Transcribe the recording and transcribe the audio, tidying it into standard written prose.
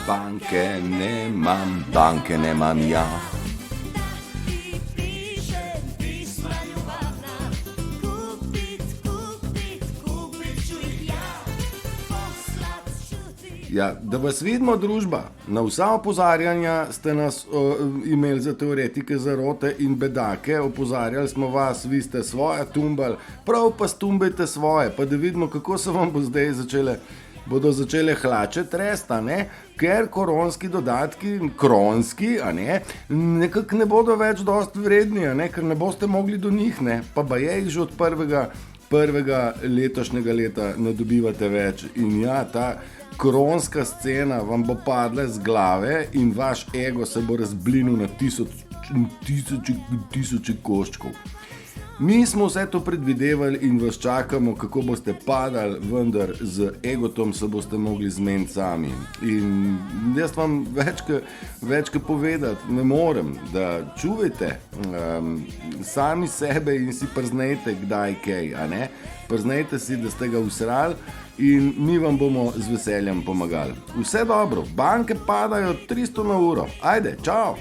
banke nemam ja. Ja, da vas vidimo, družba. Na vsa opozarjanja ste nas imeli za teoretike zarote in bedake, opozarjali smo vas, vi ste svoje tumbali, prav pa stumbajte svoje, pa da vidimo, kako se vam bodo začele hlače tresta, ne? Ker koronski dodatki, kronski, nekako ne bodo več dosti vredni, ker ne boste mogli do njih, ne? Pa baje jih že od prvega letošnjega leta ne dobivate več. In ja, ta koronska scena vam bo padla z glave in vaš ego se bo razblinil na tisoče koščkov. Mi smo vse to predvidevali in vas čakamo, kako boste padali, vendar z egotom se boste mogli zmeniti sami. In jaz vam več ka povedati ne morem, da čuvajte sami sebe in si priznajte kdaj kaj, Priznajte si, da ste ga usrali in mi vam bomo z veseljem pomagali. Vse dobro, banke padajo 300 na uro. Ajde, čau!